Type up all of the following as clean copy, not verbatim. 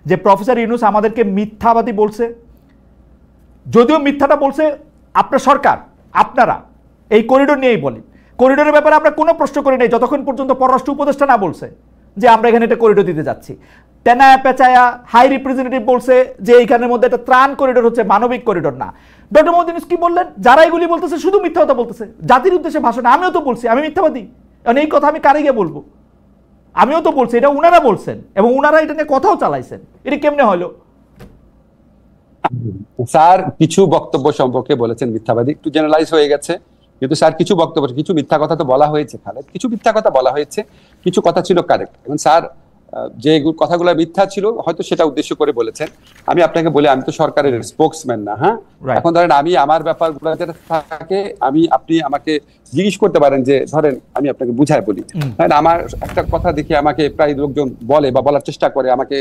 যে প্রফেসর ইউনূস আমাদেরকে মিথ্যাবাদী বলছে। যদিও মিথ্যাটা বলছে আপনার সরকার, আপনারা এই করিডোর নিয়েই বলি, করিডোরের ব্যাপারে আমরা কোনো প্রশ্ন করি নাই যতক্ষণ পর্যন্ত পররাষ্ট্র উপদেষ্টা না বলছে যে আমরা এখানে একটা করিডোর দিতে যাচ্ছি। তেনায়া পেঁচায়া হাই রিপ্রেজেন্টেটিভ বলছে যে এইখানের মধ্যে একটা ত্রাণ করিডোর হচ্ছে, মানবিক করিডোর না। ডক্টর মোহাম্মদ ইউনূস কি বললেন? যারা এগুলি বলতেছে শুধু মিথ্যা কথা বলতেছে, জাতির উদ্দেশ্যে ভাষণ। আমিও তো বলছি আমি মিথ্যাবাদী, কারণ এই কথা আমি কারে গিয়ে বলবো? আমিও তো বলছি, এটা উনারা বলছেন এবং উনারা এটা নিয়ে কথাও চালাইছেন। এটা কেমনে হলো? স্যার কিছু বক্তব্য সম্পর্কে বলেছেন মিথ্যাবাদী, একটু জেনারেলাইজ হয়ে গেছে, কিন্তু স্যার কিছু বক্তব্য, কিছু মিথ্যা কথা তো বলা হয়েছে খালেদ, কিছু মিথ্যা কথা বলা হয়েছে, কিছু কথা ছিল কারেক্ট। এবং স্যার যে কথাগুলো মিথ্যা ছিল হয়তো সেটা উদ্দেশ্য করে বলেছেন। আমি আপনাকে বলি, আমি তো সরকারের স্পোকসম্যান না। হ্যাঁ, এখন ধরেন আমি আমার ব্যাপারগুলো যেটা থাকে, আপনি আমাকে জিজ্ঞেস করতে পারেন যে ধরেন আমি আপনাকে বুঝায় বলি। আমার একটা কথা দেখে আমাকে প্রায় লোকজন বলে বা বলার চেষ্টা করে, আমাকে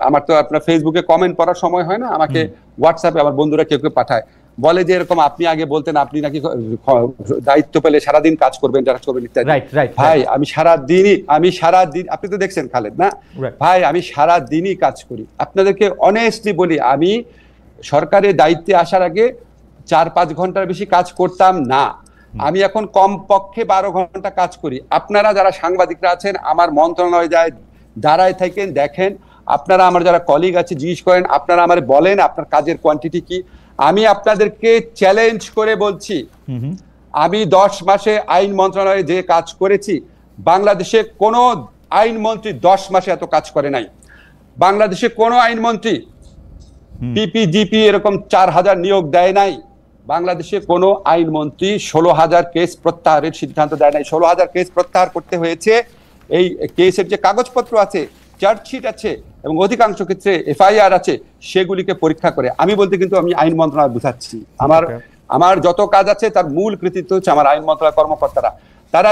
আমার তো আপনার ফেসবুকে কমেন্ট পড়ার সময় হয় না, আমাকে হোয়াটসঅ্যাপে আমার বন্ধুরা কেউ কেউ পাঠায়, বলে যে এরকম আপনি আগে বলতেন আপনি নাকি দায়িত্ব পেলে সারাদিন কাজ করবেন, যারা করবেন ইত্যাদি। ভাই আমি সারাদিন আপনি তো দেখছেন খালেদ না ভাই, আমি সারাদিনই কাজ করি। আপনাদেরকে অনেস্টলি বলি, আমি সরকারের দায়িত্বে আসার আগে 4-5 ঘন্টার বেশি কাজ করতাম না। আমি এখন কমপক্ষে 12 ঘন্টা কাজ করি। আপনারা যারা সাংবাদিকরা আছেন আমার মন্ত্রণালয়ে যায় দাঁড়ায় থাকেন, দেখেন, আপনারা আমার যারা কলিগ আছে জিজ্ঞেস করেন, আপনারা আমার বলেন আপনার কাজের কোয়ান্টিটি কি। আমি আপনাদেরকে চ্যালেঞ্জ করে বলছি, আমি 10 মাসে আইন মন্ত্রণালয়ে যে কাজ করেছি, বাংলাদেশে কোনো আইনমন্ত্রী 10 মাসে এত কাজ করে নাই। বাংলাদেশে কোনো আইনমন্ত্রী পিপিজিপি এরকম 4000 নিয়োগ দেয় নাই। বাংলাদেশে কোনো আইনমন্ত্রী 16,000 কেস প্রত্যাহারের সিদ্ধান্ত দেয় নাই। 16,000 কেস প্রত্যাহার করতে হয়েছে। এই কেসের যে কাগজপত্র আছে, চার্জশিট আছে এবং অধিকাংশ ক্ষেত্রে এফআইআর আছে, সেগুলিকে পরীক্ষা করে। আমি বলতে কিন্তু আমি আইন মন্ত্রণালয় বুঝাচ্ছি, আমার যত কাজ আছে তার মূল কৃতিত্ব হচ্ছে আমার আইন মন্ত্রণালয় কর্মকর্তারা। তারা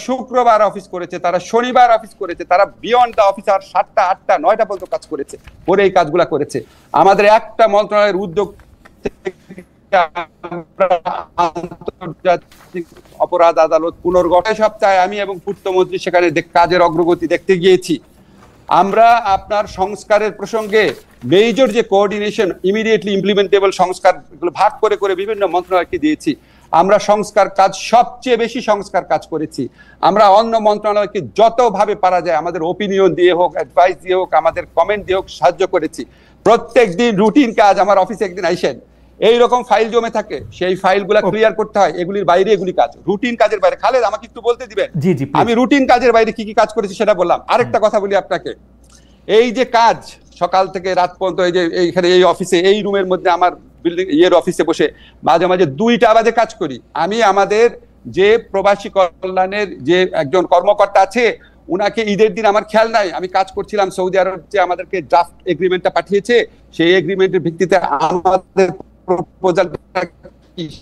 শুক্রবার অফিস করেছে, তারা শনিবার অফিস করেছে, তারা বিয়ন্ড দ্য অফিস আর 7টা 8টা 9টা পর্যন্ত কাজ করেছে, করে এই কাজগুলা করেছে। আমাদের একটা মন্ত্রণালয়ের উদ্যোগ আন্তর্জাতিক অপরাধ আদালত পুনর্গঠন সপ্তাহে আমি এবং পূর্তমন্ত্রী সেখানে কাজের অগ্রগতি দেখতে গিয়েছি। আমরা আপনার সংস্কারের প্রসঙ্গে মেজর যে কোঅর্ডিনেশন, ইমিডিয়েটলি ইমপ্লিমেন্টেবল সংস্কার ভাগ করে করে বিভিন্ন মন্ত্রণালয়কে দিয়েছি। আমরা সংস্কার কাজ, সবচেয়ে বেশি সংস্কার কাজ করেছি। আমরা অন্য মন্ত্রণালয়কে যতভাবে পারা যায় আমাদের ওপিনিয়ন দিয়ে হোক, অ্যাডভাইস দিয়ে হোক, আমাদের কমেন্ট দিয়ে হোক সাহায্য করেছি। প্রত্যেক দিন রুটিন কাজ, আমার অফিসে একদিন আইসেন, এইরকম ফাইল জমে থাকে, সেই ফাইলগুলো ক্লিয়ার করতে হয়। এগুলির বাইরে এগুলি কাজ, রুটিন কাজের বাইরে। খালেদ আমাকে একটু বলতে দিবেন, আমি রুটিন কাজের বাইরে কি কি কাজ করেছি সেটা বললাম। আরেকটা কথা বলি আপনাকে, এই যে কাজ সকাল থেকে রাত পর্যন্ত, এই যে এইখানে এই অফিসে এই রুমের মধ্যে আমার বিল্ডিং অফিসে বসে মাঝে মাঝে 2টা বাজে কাজ করি। আমি আমাদের যে প্রবাসী কল্যাণের যে একজন কর্মকর্তা আছে, উনাকে ঈদের দিন আমার খেয়াল নাই, আমি কাজ করছিলাম সৌদি আরব, যে আমাদেরকে ড্রাফট এগ্রিমেন্টটা পাঠিয়েছে, সেই এগ্রিমেন্টের ভিত্তিতে আমাদের প্রপোজালটা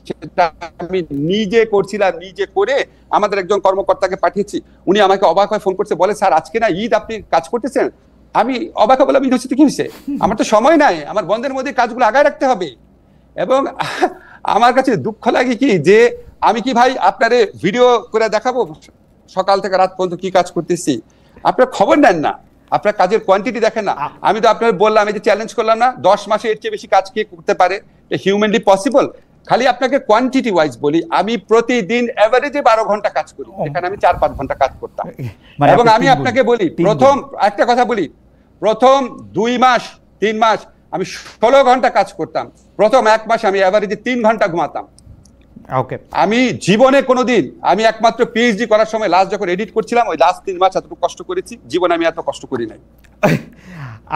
সেটা আমি নিজে করছিলাম, নিজে করে আমাদের একজন কর্মকর্তাকে পাঠিয়েছি। উনি আমাকে অবাক হয়ে ফোন করছে, বলে স্যার আজকে না ঈদ, আপনি কাজ করতেছেন? আমি অবাক বলে ঈদ হচ্ছে কি হয়েছে, আমার তো সময় নাই, আমার বন্ধের মধ্যে কাজগুলো আগায় রাখতে হবে। এবং আমার কাছে দুঃখ লাগে কি, যে আমি কি ভাই আপনারে ভিডিও করে দেখাবো সকাল থেকে রাত পর্যন্ত কি কাজ করতেছি? আপনার খবর নেন না, আপনার কাজের কোয়ান্টিটি দেখেন না। আমি তো আপনার বললাম, এই যে চ্যালেঞ্জ করলাম না, 10 মাসে এর চেয়ে বেশি কাজ কে করতে পারে? Humanly possible? খালি আপনাকে কোয়ান্টিটি ওয়াইজ বলি, আমি প্রতিদিন এভারেজে 12 ঘন্টা কাজ করি, এখানে আমি 4-5 ঘন্টা কাজ করতাম। এবং আমি আপনাকে বলি, একটা কথা বলি, প্রথম 2 মাস 3 মাস আমি 16 ঘন্টা কাজ করতাম। প্রথম 1 মাস আমি এভারেজে 3 ঘন্টা ঘুমাতাম। আমি জীবনে কোনোদিন, আমি একমাত্র পিএইচডি করার সময় লাস্ট যখন এডিট করছিলাম, ওই লাস্ট 3 মাস এতটুকু কষ্ট করেছি, জীবনে আমি এত কষ্ট করি নাই।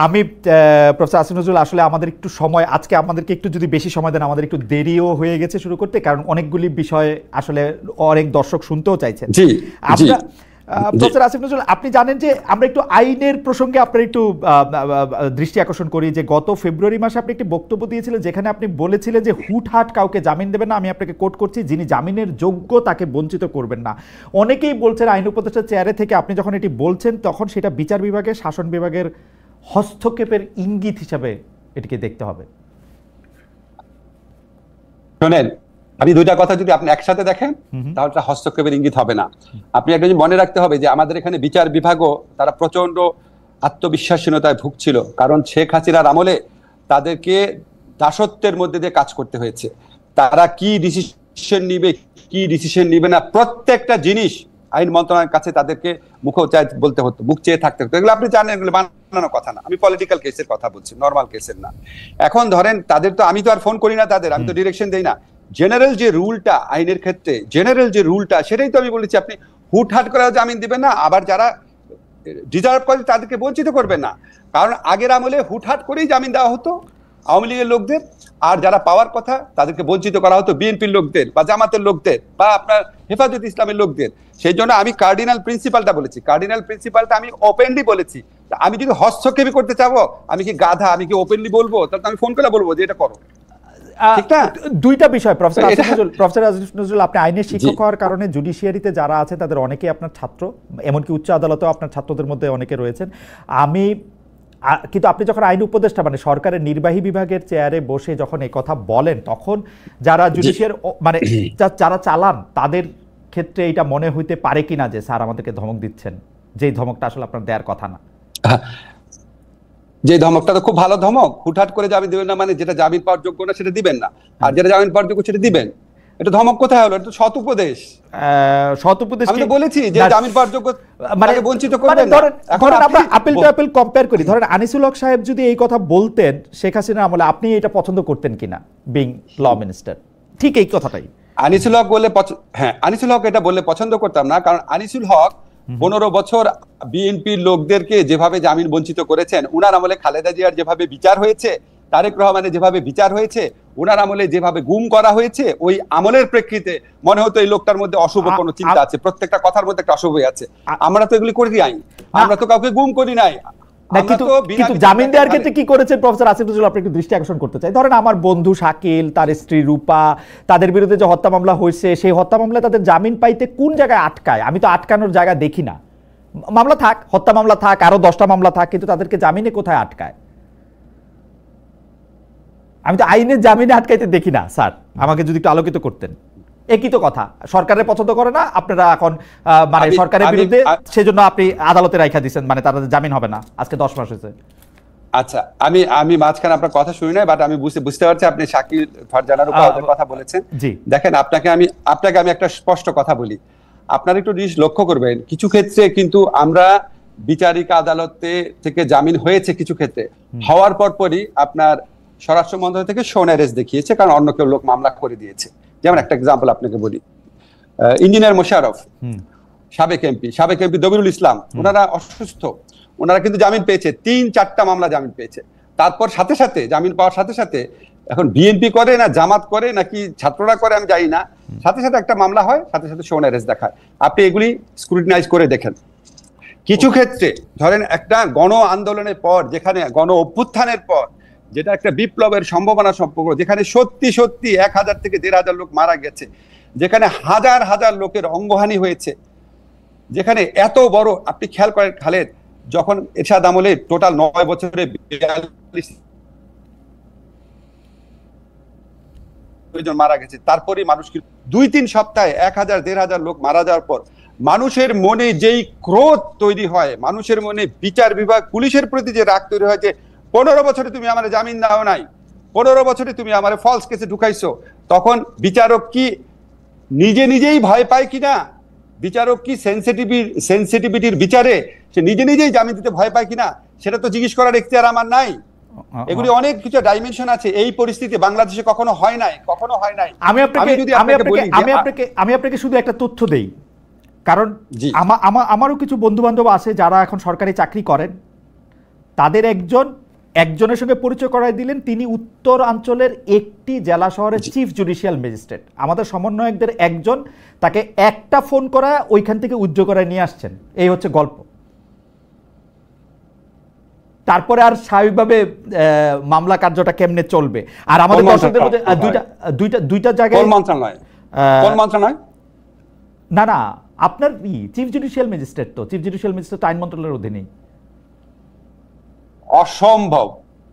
আমি প্রফেসর আসিফ নজরুল, আসলে আমাদের একটু সময়, আজকে আমাদেরকে একটু যদি বেশি সময় দেন, আমাদের একটু দেরিও হয়ে গেছে শুরু করতে, কারণ অনেকগুলি বিষয় আসলে অনেক দর্শক শুনতেও চাইছেন। প্রফেসর আসিফ নজরুল, আপনি জানেন যে আমরা একটু আইনের প্রসঙ্গে আপনার একটু দৃষ্টি আকর্ষণ করি, যে গত ফেব্রুয়ারি মাসে আপনি একটি বক্তব্য দিয়েছিলেন যেখানে আপনি বলেছিলেন যে হুটহাট কাউকে জামিন দেবেন না। আমি আপনাকে কোট করছি, যিনি জামিনের যোগ্য তাকে বঞ্চিত করবেন না। অনেকেই বলছেন আইন উপদেষ্টার চেয়ারে থেকে আপনি যখন এটি বলছেন, তখন সেটা বিচার বিভাগের, শাসন বিভাগের হস্তক্ষেপের ইঙ্গিত হিসাবে এটিকে দেখতে হবে। শোনেন, আমি 2টা কথা যদি আপনি একসাথে দেখেন তাহলে হস্তক্ষেপের ইঙ্গিত হবে না। আপনি একটা জিনিস মনে রাখতে হবে, যে আমাদের এখানে বিচার বিভাগও তারা প্রচন্ড আত্মবিশ্বাসহীনতায় ভুগছিল, কারণ শেখ হাসিনার আমলে তাদেরকে দাসত্বের মধ্যে দিয়ে কাজ করতে হয়েছে। তারা কি ডিসিশন নিবে না, প্রত্যেকটা জিনিস আইন মন্ত্রণালয়ের কাছে তাদেরকে বলতে হতো, মুখ চেয়ে থাকতে হতো। এগুলো আপনি জানেন, এগুলো বানানো কথা না, আমি পলিটিক্যাল কেসের কথা বলছি, নর্মাল কেসের না। এখন ধরেন তাদের তো, আমি তো আর ফোন করি না তাদের, আমি তো ডিরেকশন দেই না। জেনারেল যে রুলটা আইনের ক্ষেত্রে, জেনারেল যে রুলটা, সেটাই তো আমি বলেছি, আপনি হুটহাট করে জামিন দিবেন না, আবার যারা ডিজার্ভ করে তাদেরকে বঞ্চিত করবেন না। কারণ আগের আমলে হুটহাট করেই জামিন দেওয়া হতো আওয়ামী লীগের লোকদের, আর যারা পাওয়ার কথা তাদেরকে বঞ্চিত করা হতো বিএনপির লোকদের বা জামাতের লোকদের বা আপনার হেফাজত ইসলামের লোকদের। সেই জন্য আমি কার্ডিনাল প্রিন্সিপালটা বলেছি, কার্ডিনাল প্রিন্সিপালটা আমি ওপেনলি বলেছি। আমি যদি হস্তক্ষেপই করতে চাবো, আমি কি গাধা, আমি কি ওপেনলি বলবো? তাহলে আমি ফোন করে বলবো যে এটা করো। দুইটা বিষয় প্রফেসর আসিফ নজরুল, আপনি আইনের শিক্ষক হওয়ার কারণে জুডিশিয়ারিতে যারা আছে তাদের অনেকেই আপনার ছাত্র, এমনকি উচ্চ আদালতেও আপনার ছাত্রদের মধ্যে অনেকে রয়েছেন। কিন্তু আপনি যখন আইন উপদেষ্টা, মানে সরকারের নির্বাহী বিভাগের চেয়ারে বসে যখন এই কথা বলেন, তখন যারা জুডিশিয়ার মানে যারা চালান তাদের ক্ষেত্রে এটা মনে হইতে পারে কিনা যে স্যার আমাদেরকে ধমক দিচ্ছেন, যেই ধমকটা আসলে আপনার দেওয়ার কথা না? যে ধমকটা তো খুব ভালো ধমক, হুটহাট করে জামিন দিবেন না, মানে যেটা জামিন পাওয়ার যোগ্য না সেটা দিবেন না, আর যেটা জামিন পাওয়ার যোগ্য সেটা দিবেন। এটা ধমক কোথায় হলো? এটা তো সৎ উপদেশ। আমি তো বলেছি যে জামিন পাওয়ার যোগ্য মানে বঞ্চিত করবেন না। এখন আমরা আপিল টু আপিল কম্পেয়ার করি, ধরেন আনিসুল হক সাহেব যদি এই কথা বলতেন শেখ হাসিনার আমলে, আপনি এটা পছন্দ করতেন কিনা বিং ল মিনিস্টার? ঠিক এই কথাটাই আনিসুল হক বললে, হ্যাঁ আনিসুল হক এটা বললে পছন্দ করতাম না, কারণ আনিসুল হক 15 বছর বিএনপির লোকদেরকে যেভাবে জামিন বঞ্চিত করেছেন, উনার আমলে খালেদা জিয়ার যেভাবে বিচার হয়েছে, তারেক রহমানের যেভাবে বিচার হয়েছে, উনার আমলে যেভাবে গুম করা হয়েছে, ওই আমলের প্রেক্ষিতে মনে হতো এই লোকটার মধ্যে অশুভ কোনো চিন্তা আছে, প্রত্যেকটা কথার মধ্যে একটা অশুভ আছে। আমরা তো এগুলি করি নাই, আমরা তো কাউকে গুম করি নাই। কিন্তু জামিন দেওয়ার ক্ষেত্রে কি করেছেন প্রফেসর আসিফ নজরুল, আপনি একটু দৃষ্টি আকর্ষণ করতে চাই। ধরেন আমার বন্ধু শাকিল, তার স্ত্রী রূপা, তাদের বিরুদ্ধে যে হত্যা মামলা হয়েছে, সেই হত্যা মামলায় তাদের জামিন পাইতে কোন জায়গায় আটকায়? আমি তো আটকানোর জায়গা দেখি না। মামলা থাক, হত্যা মামলা থাক, আরো 10টা মামলা থাক, কিন্তু তাদেরকে জামিনে কোথায় আটকায়? আমি তো আইনের জামিনে আটকাইতে দেখি না স্যার, আমাকে যদি একটু আলোকিত করতেন। একই তো কথা, সরকারের পছন্দ করে না আপনারা এখন, মানে সরকারের বিরুদ্ধে, সেজন্য আপনি আদালতে রাইখা দিচ্ছেন, মানে তাদের জামিন হবে না। আজকে 10 মাস হয়েছে। আচ্ছা, আমি মাঝখানে আপনার কথা শুনি নাই, বাট আমি বুঝতে পারছি আপনি শাকিল ফারজানার উপর কথা বলেছেন। দেখেন, আপনাকে আমি একটা স্পষ্ট কথা বলি, আপনারা একটু জিনিস লক্ষ্য করবেন, কিছু ক্ষেত্রে কিন্তু আমরা বিচারিক আদালতে থেকে জামিন হয়েছে, কিছু ক্ষেত্রে হওয়ার পরপরই আপনার স্বরাষ্ট্র মন্ত্রণালয় থেকে শোন অ্যারেস্ট দেখিয়েছে, কারণ অন্য কেউ লোক মামলা করে দিয়েছে। যেমন একটা এক্সাম্পল আপনাকে বলি, ইঞ্জিনিয়ার মোশাররফ, সাবেক এমপি দবিরুল ইসলাম, ওনারা অসুস্থ, ওনারা কিন্তু জামিন পেয়েছে, 3-4টা মামলা জামিন পেয়েছে। তারপর সাথে সাথে জামিন পাওয়ার সাথে সাথে, এখন বিএনপি করে না জামাত করে নাকি ছাত্ররা করে আমি জানি না, সাথে সাথে একটা মামলা হয়, সাথে সাথে শোন অ্যারেস্ট দেখায়। আপনি এগুলি স্ক্রুটিনাইজ করে দেখেন। কিছু ক্ষেত্রে ধরেন একটা গণ আন্দোলনের পর, যেখানে গণ অভ্যুত্থানের পর, যেটা একটা বিপ্লবের সম্ভাবনা সম্পর্ক, যেখানে সত্যি 1000 থেকে 1500 লোক মারা গেছে, যেখানে হাজার হাজার লোকের অঙ্গহানি হয়েছে, যেখানে এত বড়, আপনি খেয়াল করেন খালেদ, যখন এরশাদ আমলে টোটাল 9 বছরে 42 জন মারা গেছে, তারপরে মানুষ 2-3 সপ্তাহে 1000-1500 লোক মারা যাওয়ার পর মানুষের মনে যেই ক্রোধ তৈরি হয়, মানুষের মনে বিচার বিভাগ পুলিশের প্রতি যে রাগ তৈরি হয়, যে 15 বছরে তুমি আমার জামিন দাও নাই, 15 বছরে তুমি আমার ফলস কেসে ঢুকাইছো, তখন বিচারক কি নিজেই ভয় পায় কিনা, বিচারক কি সেনসিটিভিটির বিচারে সে নিজেই জামিন দিতে ভয় পায় কিনা, সেটা তো জিজ্ঞেস করার এখতিয়ার আমার নাই। এগুলি অনেক কিছু ডাইমেনশন আছে। এই পরিস্থিতি বাংলাদেশে কখনো হয় নাই। আমি আপনাকে শুধু একটা তথ্য দেই, কারণ আমারও কিছু বন্ধু বান্ধব আছে যারা এখন সরকারি চাকরি করেন, তাদের একজনের সঙ্গে পরিচয় করাই দিলেন, তিনি উত্তরাঞ্চলের একটি জেলা শহরের চিফ জুডিশিয়াল ম্যাজিস্ট্রেট। আমাদের সমন্বয়কদের একজন তাকে একটা ফোন করা ওইখান থেকে উজ্জ্ব করায় নিয়ে আসছেন। এই হচ্ছে গল্প। তারপরে আর স্বাভাবিকভাবে মামলা কার্যটা কেমনে চলবে? আর আমাদের দর্শকদের মধ্যে দুইটা জায়গায় না, আপনার চিফ জুডিশিয়াল ম্যাজিস্ট্রেট, তো চিফ জুডিশিয়াল ম্যাজিস্ট্রেট আইন মন্ত্রণালয়ের অধীনেই।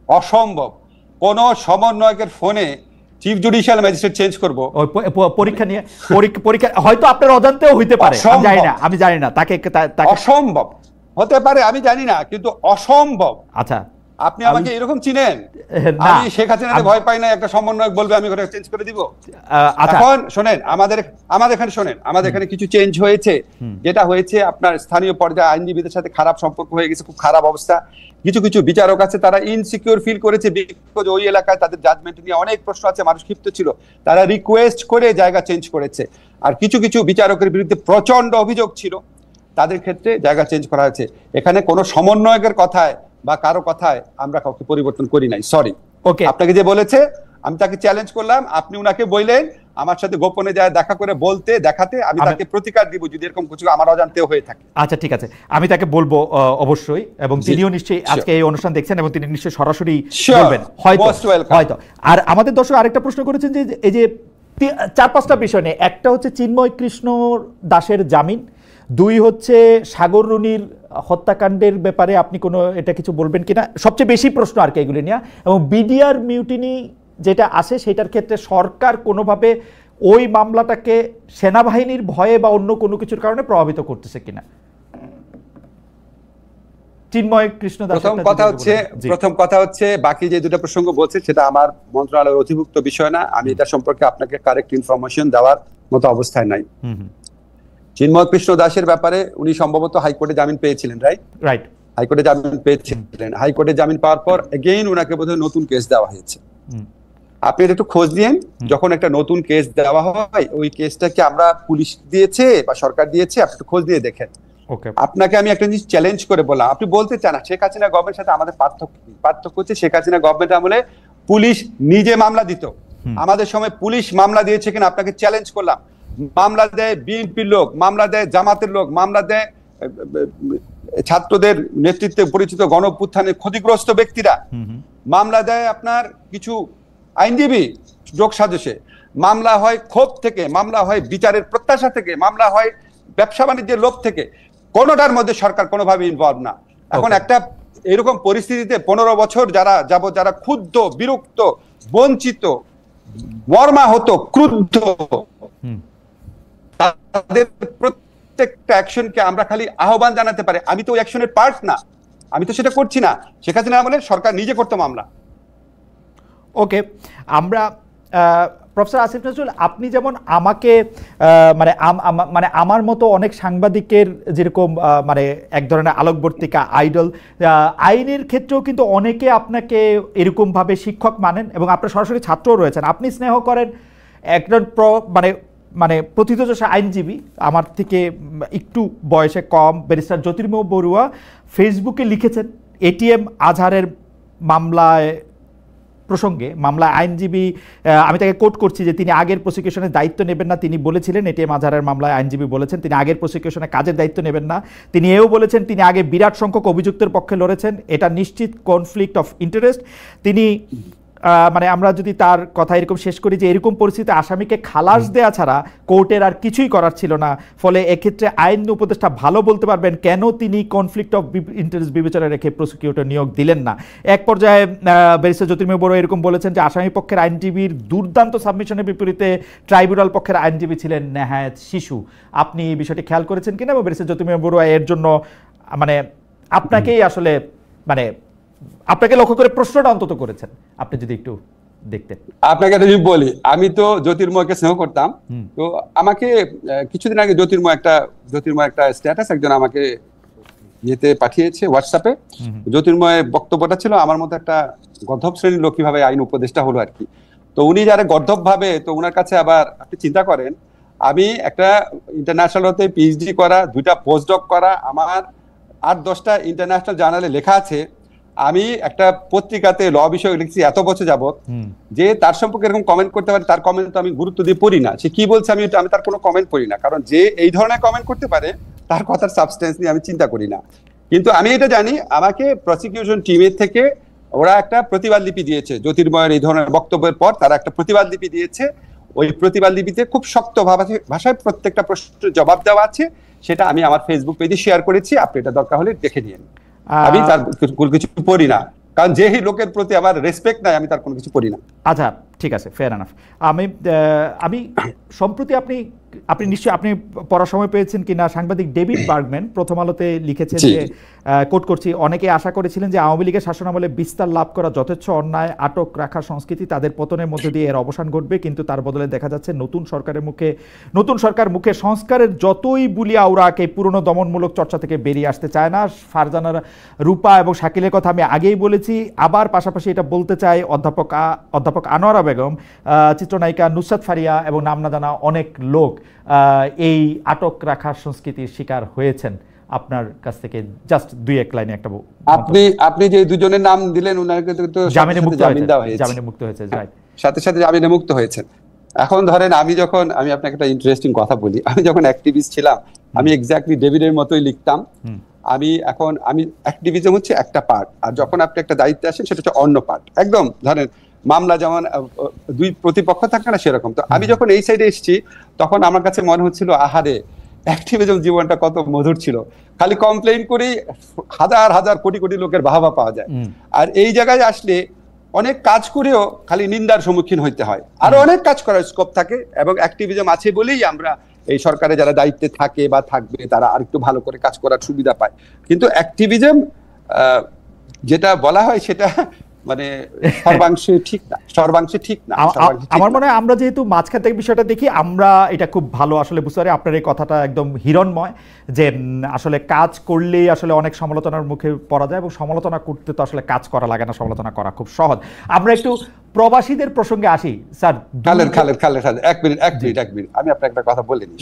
অসম্ভব কোন সমন্বয়কের ফোনে চিফ জুডিশিয়াল ম্যাজিস্ট্রেট চেঞ্জ করব? পরীক্ষা নিয়ে পরীক্ষা হয়তো আপনার অজান্তেও হইতে পারে, আমি জানি না, তাকে অসম্ভব। হতে পারে, আমি জানি না, কিন্তু অসম্ভব। আচ্ছা, আপনি আমাকে এরকম চিনেন? আমি শেখ হাসিনাকে ভয় পাই না, একটা সমন্বয়ক বলবে আমি ওটা চেঞ্জ করে দিব। এখন শোনেন, আমাদের এখানে শোনেন, আমাদের এখানে কিছু চেঞ্জ হয়েছে। যেটা হয়েছে, আপনার স্থানীয় পর্যায়ে আইনজীবীদের সাথে খারাপ সম্পর্ক হয়ে গেছে, খুব খারাপ অবস্থা। কিছু কিছু বিচারক আছে, তারা ইনসিকিউর ফিল করেছে, বিকজ ওই এলাকায় তাদের জাজমেন্ট নিয়ে অনেক প্রশ্ন আছে, মানুষ ক্ষিপ্ত ছিল, তারা রিকোয়েস্ট করে জায়গা চেঞ্জ করেছে। আর কিছু কিছু বিচারকের বিরুদ্ধে প্রচন্ড অভিযোগ ছিল, তাদের ক্ষেত্রে জায়গা চেঞ্জ করা হয়েছে। এখানে কোনো সমন্বয়কের কথায় বা কারো কথায় আমরা কাউকে পরিবর্তন করি নাই। সরি, আপনাকে যে বলেছে আমি তাকে চ্যালেঞ্জ করলাম, আপনি উনাকে বললেন আমার সাথে গোপনে যায় দেখা করে বলতে দেখাতে, আমি তাকে প্রতিকার দিব যদি এরকম কিছু আমার অজান্তেও হয়ে থাকে। আচ্ছা, ঠিক আছে, আমি তাকে বলবো অবশ্যই, এবং তিনিও নিশ্চয়ই আজকে এই অনুষ্ঠান দেখছেন এবং তিনি নিশ্চয়ই সরাসরি বলবেন হয়তো। আর আমাদের দর্শক আরেকটা প্রশ্ন করেছেন যে এই যে 4-5টা বিষয় নিয়ে, একটা হচ্ছে চিন্ময় কৃষ্ণ দাসের জামিন, 2 হচ্ছে সাগর রুনির হত্যাকাণ্ডের ব্যাপারে আপনি কোনো এটা কিছু বলবেন কিনা, সবচেয়ে বেশি প্রশ্ন আর কি এগুলি নিয়ে, এবং বিডিআর মিউটিনি যেটা আসে সেটার ক্ষেত্রে সরকার কোনোভাবে ওই মামলাটাকে সেনাবাহিনীর ভয়ে বা অন্য কোনো কিছুর কারণে প্রভাবিত করতেছে কিনা। চিন্ময় কৃষ্ণ দাস, প্রথম কথা হচ্ছে বাকি যে দুটো প্রসঙ্গ বলছে সেটা আমার মন্ত্রণালয়ের অধিভুক্ত বিষয় না, আমি এটা সম্পর্কে আপনাকে কারেক্ট ইনফরমেশন দেওয়ার মতো অবস্থায় নাই। চিন্ময় কৃষ্ণ দাসের ব্যাপারে উনি সম্ভবত হাইকোর্টে জামিন পেয়েছিলেন, রাইট? হাইকোর্টে জামিন পেয়েছিলেন, হাইকোর্টে জামিন পাওয়ার পর এগেইন উনাকে বোধহয় নতুন কেস দেওয়া হয়েছে। আপনি একটু খোঁজ নিয়েন, যখন একটা নতুন কেস দেওয়া হয় ওই কেসটা কি আমরা পুলিশ দিয়েছে বা সরকার দিয়েছে, আপনি একটু খোঁজ দিয়ে দেখেন। আপনাকে আমি একটা জিনিস চ্যালেঞ্জ করে বললাম, আপনি বলতে চান না শেখ হাসিনা গভর্নমেন্টের সাথে আমাদের পার্থক্য হচ্ছে শেখ হাসিনা গভর্নমেন্ট আমলে পুলিশ নিজে মামলা দিত, আমাদের সময় পুলিশ মামলা দিয়েছে কিনা আপনাকে চ্যালেঞ্জ করলাম। মামলা দেয় বিএনপির লোক, মামলা দেয় জামাতের লোক, মামলা দেয় ছাত্রদের নেতৃত্বে পরিচিত গণঅভ্যুত্থানের ক্ষতিগ্রস্ত ব্যক্তিরা, মামলা দেয় আপনার কিছু আইনজীবী যোগ সাজসে, মামলা হয় ক্ষোভ থেকে, মামলা হয় বিচারের প্রত্যাশা থেকে, মামলা হয় ব্যবসা বাণিজ্যের লোভ থেকে, কোনোটার মধ্যে সরকার কোনোভাবে ইনভলভ না। এখন একটা এরকম পরিস্থিতিতে 15 বছর যারা ক্ষুব্ধ, বিরক্ত, বঞ্চিত, মর্মাহত, ক্রুদ্ধ, তাদের প্রত্যেকটা অ্যাকশনকে আমরা খালি আহ্বান জানাতে পারি। আমি তো ওই অ্যাকশনের পার্ট না, আমি তো সেটা করছি না। শেখ হাসিনা আমলে সরকার নিজে করতো মামলা। ওকে, আমরা প্রফেসর আসিফ নজরুল, আপনি যেমন আমাকে মানে আমার মতো অনেক সাংবাদিকের যেরকম মানে এক ধরনের আলোকবর্তিকা আইডল, আইনের ক্ষেত্রেও কিন্তু অনেকে আপনাকে এরকমভাবে শিক্ষক মানেন এবং আপনার সরাসরি ছাত্রও রয়েছেন। আপনি স্নেহ করেন একজন মানে প্রথিতযশা আইনজীবী, আমার থেকে একটু বয়সে কম, ব্যারিস্টার জ্যোতির্ময় বড়ুয়া ফেসবুকে লিখেছেন এটিএম আজহারের প্রসঙ্গে মামলায় আইনজীবী, আমি তাকে কোট করছি যে তিনি আগের প্রসিকিউশনের দায়িত্ব নেবেন না। তিনি বলেছিলেন, এটিএম আজহারের মামলায় আইনজীবী বলেছেন তিনি আগের প্রসিকিউশনে কাজের দায়িত্ব নেবেন না। তিনি এও বলেছেন তিনি আগে বিরাট সংখ্যক অভিযুক্তের পক্ষে লড়েছেন, এটা নিশ্চিত কনফ্লিক্ট অফ ইন্টারেস্ট। তিনি মানে আমরা যদি তার কথা এরকম শেষ করি যে এরকম পরিস্থিতিতে আসামিকে খালাস দেয়া ছাড়া কোর্টের আর কিছুই করার ছিল না, ফলে এক্ষেত্রে আইন উপদেষ্টা ভালো বলতে পারবেন কেন তিনি কনফ্লিক্ট অফ ইন্টারেস্ট বিবেচনা রেখে প্রসিকিউটর নিয়োগ দিলেন না। এক পর্যায়ে ব্যারিস্টার জ্যোতির্ময় বড়ুয়া এরকম বলেছেন যে আসামি পক্ষের আইনজীবীর দুর্দান্ত সাবমিশনের বিপরীতে ট্রাইব্যুনাল পক্ষের আইনজীবী ছিলেন নেহায়েত শিশু। আপনি এই বিষয়টি খেয়াল করেছেন কিনা, এবং ব্যারিস্টার জ্যোতির্ময় বড়ুয়া এর জন্য মানে আপনাকেই আসলে মানে আপনাকে লক্ষ্য করে প্রশ্নটা অন্তত করেছেন, আপনি যদি একটু দেখতেন। আপনাকে যদি বলি, আমি তো জ্যোতির্ময়কে স্নেহ করতাম, তো আমাকে কিছুদিন আগে জ্যোতির্ময় একটা স্ট্যাটাস একজন আমাকে ইয়েতে পাঠিয়েছে হোয়াটসঅ্যাপে। জ্যোতির্ময়ের বক্তব্যটা ছিল আমার মতো একটা গর্ধব শ্রেণীর লোক কিভাবে আইন উপদেষ্টা হলো আর কি। তো উনি যারা গর্ধব ভাবে, তো ওনার কাছে আবার আপনি চিন্তা করেন, আমি একটা ইন্টারন্যাশনাল হতে পিএইচডি করা, 2টা পোস্টডক করা, আমার 8-10টা ইন্টারন্যাশনাল জার্নালে লেখা আছে, আমি একটা পত্রিকাতে ল বিষয়ে লিখছি এত বছর যাবত, যে তার সম্পর্কে এরকম কমেন্ট করতে পারে, তার কমেন্ট তো আমি গুরুত্ব দিয়ে পড়ি না। সে কি বলছে আমি তার কোনো কমেন্ট পড়ি না, কারণ যে এই ধরনের কমেন্ট করতে পারে তার কথার সাবস্টেন্স নিয়ে আমি চিন্তা করি না। কিন্তু আমি এটা জানি, আমাকে প্রসিকিউশন টিমের থেকে ওরা একটা প্রতিবাদ লিপি দিয়েছে জ্যোতির্ময়ের এই ধরনের বক্তব্যের পর, তারা একটা প্রতিবাদ লিপি দিয়েছে। ওই প্রতিবাদ লিপিতে খুব শক্ত ভাষায় প্রত্যেকটা প্রশ্নের জবাব দেওয়া আছে, সেটা আমি আমার ফেসবুক পেজে শেয়ার করেছি, আপনি এটা দরকার হলে দেখে নিন। আমি তার কিছু পড়ি না, কারণ যে লোকের প্রতি আমার রেসপেক্ট নাই, আমি তার কোনো কিছু পড়ি না। আচ্ছা, ঠিক আছে, ফেয়ার এনাফ। আমি সম্প্রতি আপনি আপনি নিশ্চয়ই আপনি পড়ার সময় পেয়েছেন কিনা, সাংবাদিক ডেভিড বার্গম্যান প্রথম আলোতে লিখেছেন যে, কোট করছি, অনেকে আশা করেছিলেন যে আওয়ামী লীগের শাসনামলে বিস্তার লাভ করা যথেচ্ছ অন্যায়, আটক রাখা সংস্কৃতি তাদের পতনের মধ্যে দিয়ে এর অবসান ঘটবে, কিন্তু তার বদলে দেখা যাচ্ছে নতুন সরকার মুখে সংস্কারের যতই বুলি আওরাক এই পুরনো দমনমূলক চর্চা থেকে বেরিয়ে আসতে চায় না। ফারজানা রূপা এবং শাকিলের কথা আমি আগেই বলেছি, আবার পাশাপাশি এটা বলতে চাই অধ্যাপক আনোয়ারা বেগম, চিত্রনায়িকা নুসরাত ফারিয়া এবং নাম না জানা অনেক লোক এই আটক রাখার সংস্কৃতির শিকার হয়েছেন। আপনার কাছ থেকে জাস্ট 2-1 লাইনে একটা আপনি যে দুজনের নাম দিলেন ওনাকে তো জামিনে মুক্ত হয়েছে, সাথে সাথে জামিনে মুক্ত হয়েছেন। এখন ধরেন আমি আপনাকে একটা ইন্টারেস্টিং কথা বলি, আমি যখন অ্যাক্টিভিস্ট ছিলাম আমি এক্স্যাক্টলি ডেভিডের মতোই লিখতাম। আমি অ্যাক্টিভিজম হচ্ছে একটা পার্ট, আর যখন আপনি একটা দায়িত্বে আসেন সেটা হচ্ছে অন্য পার্ট। একদম ধরেন মামলা যেমন দুই প্রতিপক্ষ থাকে না, সেরকম। তো আমি যখন এই সাইডে এসেছি তখন আমার কাছে মনে হচ্ছিল আহারে অ্যাক্টিভিজম জীবনটা কত মধুর ছিল, খালি কমপ্লেইন করি হাজার হাজার কোটি কোটি লোকের বাহবা পাওয়া যায়। আর এই জায়গায় আসলে অনেক কাজ করেও খালি নিন্দার সম্মুখীন হইতে হয়, আরো অনেক কাজ করার স্কোপ থাকে। এবং অ্যাক্টিভিজম আছে বলেই আমরা এই সরকারে যারা দায়িত্বে থাকে বা থাকবে তারা আরেকটু ভালো করে কাজ করার সুবিধা পায়। কিন্তু অ্যাক্টিভিজম যেটা বলা হয় সেটা মানে সর্বাংশে ঠিক না। আমার মনে হয় আমরা যেহেতু মাঝখান থেকে বিষয়টা দেখি, আমরা এটা খুব ভালো আসলে বুঝতে পারি। আপনার এই কথাটা একদম হিরণময়, যে আসলে কাজ করলেই আসলে অনেক সমালোচনার মুখে পড়া যায়, এবং সমালোচনা করতে তো আসলে কাজ করা লাগে না, সমালোচনা করা খুব সহজ। আমরা একটু প্রবাসীদের প্রসঙ্গে আসি। স্যার খালেদ এক মিনিট আমি আপনাকে একটা কথা বলে নিই।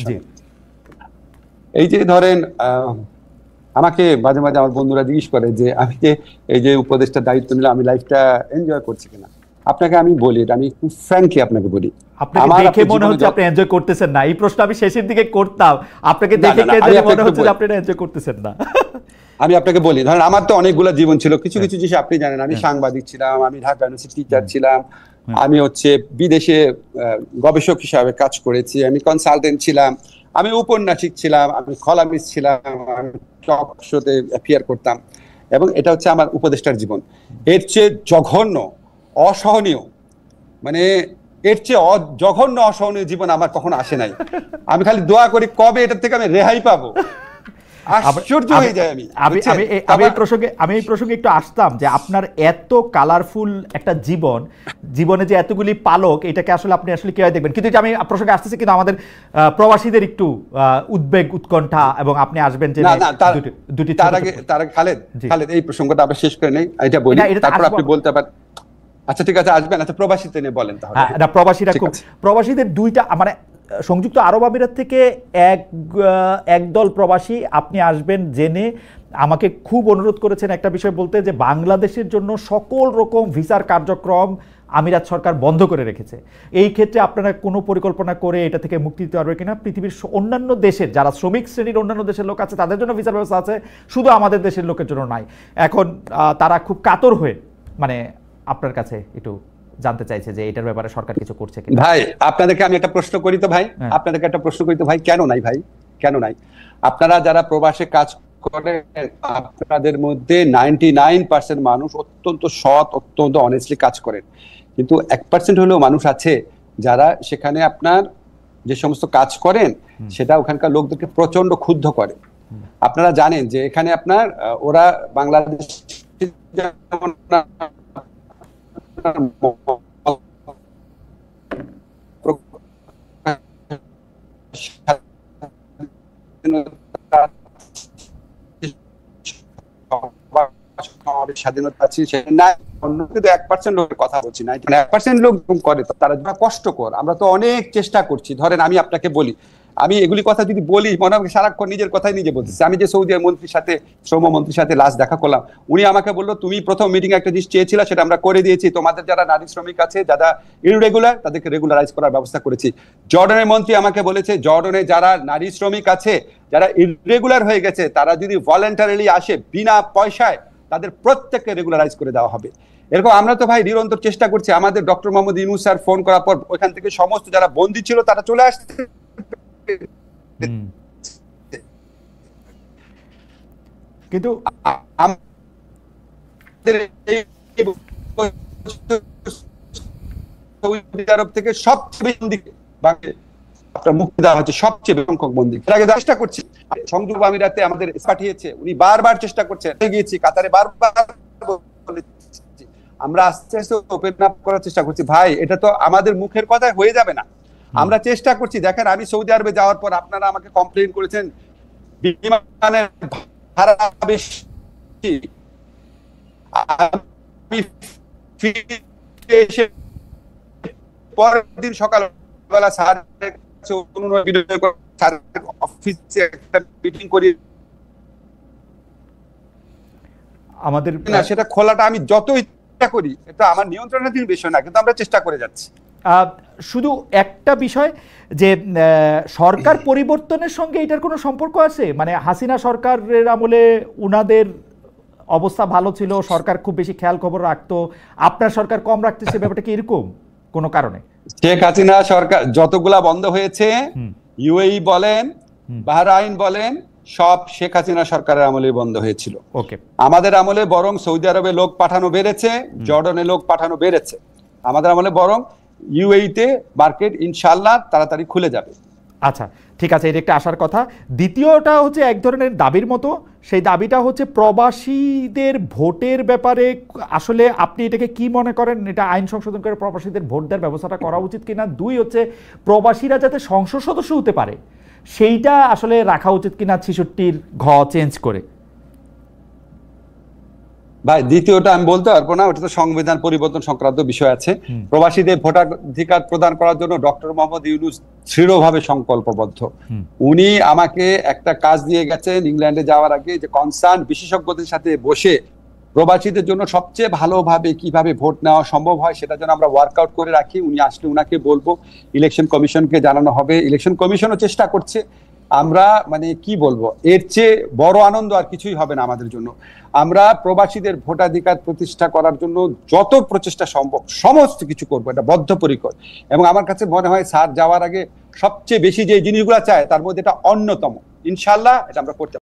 এই যে ধরেন আমাকে মাঝে মাঝে আমার বন্ধুরা জিজ্ঞেস করে যে আমি যে এই যে উপদেষ্টার দায়িত্ব নিলাম আমি লাইফটা এনজয় করছি কিনা। আপনাকে আমি বলি, এটা আমি খুব ফ্র্যাঙ্কলি আপনাকে বলি, আপনাকে দেখে মনে হচ্ছে আপনি এনজয় করতেছেন না। এই প্রশ্ন আমি শেষের দিকে করতাম, আপনাকে দেখে মনে হচ্ছে যে আপনি এনজয় করতেছেন না। আমি আপনাকে বলি, ধরেন আমার তো অনেকগুলো জীবন ছিল, কিছু কিছু জিনিস আপনি জানেন। আমি সাংবাদিক ছিলাম, আমি ঢাকা ইউনিভার্সিটি টিচার ছিলাম, আমি বিদেশে গবেষক হিসাবে কাজ করেছি, আমি কনসালটেন্ট ছিলাম, আমি উপন্যাসিক ছিলাম, আমি কলামিস্ট ছিলাম, আমি টক শোতে অ্যাপিয়ার করতাম। এবং এটা হচ্ছে আমার উপদেষ্টার জীবন। এর চেয়ে জঘন্য অসহনীয়, মানে এর চেয়ে জঘন্য অসহনীয় জীবন আমার কখনো আসে নাই। আমি খালি দোয়া করি কবে এটা থেকে আমি রেহাই পাবো। আশ্চর্য হয়ে যায়। আমি এই প্রসঙ্গে একটু আসতাম যে আপনার এত কালারফুল একটা জীবনে যে এতগুলি পালক, এটাকে আসলে আপনি আসলে কিভাবে দেখবেন। কিন্তু আমি প্রসঙ্গে আসতেছি, কিন্তু আমাদের প্রবাসীদের একটু উদ্বেগ উৎকণ্ঠা, এবং আপনি আসবেন যে দুটি তার আগে খালেদ এই প্রসঙ্গটা আবার শেষ করে নেই, এটা বলি, তারপর আপনি বলতে পারেন। আচ্ছা ঠিক আছে, আসবেন। আচ্ছা প্রবাসীতে নিয়ে বলেন তাহলে। না, প্রবাসীদের দুইটা, মানে সংযুক্ত আরব আমিরাত থেকে একদল প্রবাসী আপনি আসবেন জেনে আমাকে খুব অনুরোধ করেছেন একটা বিষয় বলতে, যে বাংলাদেশের জন্য সকল রকম ভিসার কার্যক্রম আমিরাত সরকার বন্ধ করে রেখেছে। এই ক্ষেত্রে আপনারা কোনো পরিকল্পনা করে এটা থেকে মুক্তি দিতে পারবে কিনা? পৃথিবীর অন্যান্য দেশের যারা শ্রমিক শ্রেণীর অন্যান্য দেশের লোক আছে তাদের জন্য ভিসার ব্যবস্থা আছে, শুধু আমাদের দেশের লোকের জন্য নাই। এখন তারা খুব কাতর হয়ে মানে আপনার কাছে একটু জানতে চাইছে যে এটার ব্যাপারে সরকার কিছু করছে কিনা। ভাই আপনাদেরকে আমি একটা প্রশ্ন করি তো ভাই, কেন নাই? আপনারা যারা প্রবাসে কাজ করেন আপনাদের মধ্যে 99% মানুষ অত্যন্ত সৎ, অত্যন্ত অনেস্টলি কাজ করেন, কিন্তু 1% হলেও মানুষ আছে যারা সেখানে আপনার যে সমস্ত কাজ করেন সেটা ওখানকার লোকদেরকে প্রচন্ড ক্ষুব্ধ করে। আপনারা জানেন যে এখানে আপনার ওরা বাংলাদেশ স্বাধীনতা আছে না, অন্য কিন্তু 1% লোকের কথা বলছি না, 1% লোক করে তারা কষ্টকর। আমরা তো অনেক চেষ্টা করছি। ধরেন আমি আপনাকে বলি, আমি এগুলি কথা যদি বলি মনে হয় সারাক্ষণ নিজের কথাই নিজে বলতেছি। আমি যে সৌদি শ্রমমন্ত্রীর সাথে লাস্ট দেখা করলাম, উনি আমাকে বললো তুমি প্রথম মিটিং একটা জিনিস চেয়েছিল সেটা আমরা করে দিয়েছি, তোমাদের যারা নারী শ্রমিক আছে যারা ইররেগুলার তাদেরকে রেগুলারাইজ করার ব্যবস্থা করেছি। জর্ডানের মন্ত্রী আমাকে বলেছে জর্ডনে যারা নারী শ্রমিক আছে যারা ইররেগুলার হয়ে গেছে তারা যদি ভলেন্টারিলি আসে বিনা পয়সায় তাদের প্রত্যেককে রেগুলারাইজ করে দেওয়া হবে। এরকম আমরা তো ভাই নিরন্তর চেষ্টা করছি। আমাদের doctor Mohammad Yunus sir phone করার পর ওইখান থেকে সমস্ত যারা বন্দী ছিল তারা চলে আসছে। কিন্তু সৌদি আরব থেকে সব আপনার মুক্তি দেওয়া হচ্ছে সবচেয়ে সংখ্যক বন্দী। এর আগে চেষ্টা করছি, সংযুক্ত আমিরাতে আমাদের পাঠিয়েছে, উনি বারবার চেষ্টা করছেন, গিয়েছি কাতারে বারবার বলেছি, আমরা আস্তে আস্তে ওপেন আপ করার চেষ্টা করছি। ভাই, এটা তো আমাদের মুখের কথায় হয়ে যাবে না, আমরা চেষ্টা করছি। দেখেন, আমি সৌদি আরবে যাওয়ার পর আপনারা আমাকে কমপ্লেইন করেছেন বিমানের ভাড়া বেশি, আমি পরের দিন সকালবেলা স্যারের কাছে অফিসে একটা মিটিং করি, আমাদের না সেটা খোলাটা আমি যত ইচ্ছা করি, এটা আমার নিয়ন্ত্রণাধীন বিষয় না, কিন্তু আমরা চেষ্টা করে যাচ্ছি। শুধু একটা বিষয় যে সরকার পরিবর্তনের সঙ্গে এটার কোনো সম্পর্ক আছে? মানে হাসিনা সরকারের আমলে উনাদের অবস্থা ভালো ছিল, সরকার খুব বেশি খেয়াল খবর রাখতো, আপনার সরকার কম রাখতেছে, ব্যাপারটা কি এরকম কোনো কারণে? শেখ হাসিনা সরকার যতগুলা বন্ধ হয়েছে, ইউএই বলেন, বাহরাইন বলেন, সব শেখ হাসিনা সরকারের আমলে বন্ধ হয়েছিল। ওকে, আমাদের আমলে বরং সৌদি আরবে লোক পাঠানো বেড়েছে, জর্ডানে লোক পাঠানো বেড়েছে। আমাদের আমলে বরং ইউএইতে মার্কেট ইনশাআল্লাহ তাড়াতাড়ি খুলে যাবে। আচ্ছা, ঠিক আছে, এটা একটা আসার কথা। দ্বিতীয়টা হচ্ছে এক ধরনের দাবির মতো, সেই দাবিটা হচ্ছে প্রবাসীদের ভোটের ব্যাপারে। আসলে আপনি এটাকে কি মনে করেন? এটা আইন সংশোধন করে প্রবাসীদের ভোট দেওয়ার ব্যবস্থাটা করা উচিত কিনা? দুই হচ্ছে প্রবাসীরা যাতে সংসদ সদস্য হতে পারে, সেইটা আসলে রাখা উচিত কিনা 66 ঘ চেঞ্জ করে? ভাই, দ্বিতীয়টা আমি বলতে পারবো না, ওটা তো সংবিধান পরিবর্তন সংক্রান্ত বিষয় আছে। প্রবাসীদের ভোটাধিকার প্রদান করার জন্য ডক্টর মোহাম্মদ ইউনূস দৃঢ়ভাবে সংকল্পবদ্ধ। উনি আমাকে একটা কাজ দিয়ে গেছেন ইংল্যান্ডে যাওয়ার আগে, যে কনসার্ন বিশেষজ্ঞদের সাথে বসে প্রবাসীদের জন্য সবচেয়ে ভালোভাবে কিভাবে ভোট নেওয়া সম্ভব হয় সেটা যেন আমরা ওয়ার্কআউট করে রাখি। উনি আসলে উনাকে বলবো, ইলেকশন কমিশনকে জানানো হবে, ইলেকশন কমিশনও চেষ্টা করছে। আমরা মানে কি বলবো, এর চেয়ে বড় আনন্দ আর কিছুই হবে না আমাদের জন্য। আমরা প্রবাসীদের ভোটাধিকার প্রতিষ্ঠা করার জন্য যত প্রচেষ্টা সম্ভব সমস্ত কিছু করবো, এটা বদ্ধপরিকর। এবং আমার কাছে মনে হয় স্যার যাওয়ার আগে সবচেয়ে বেশি যে জিনিসগুলো চায় তার মধ্যে এটা অন্যতম। ইনশাআল্লাহ এটা আমরা করতে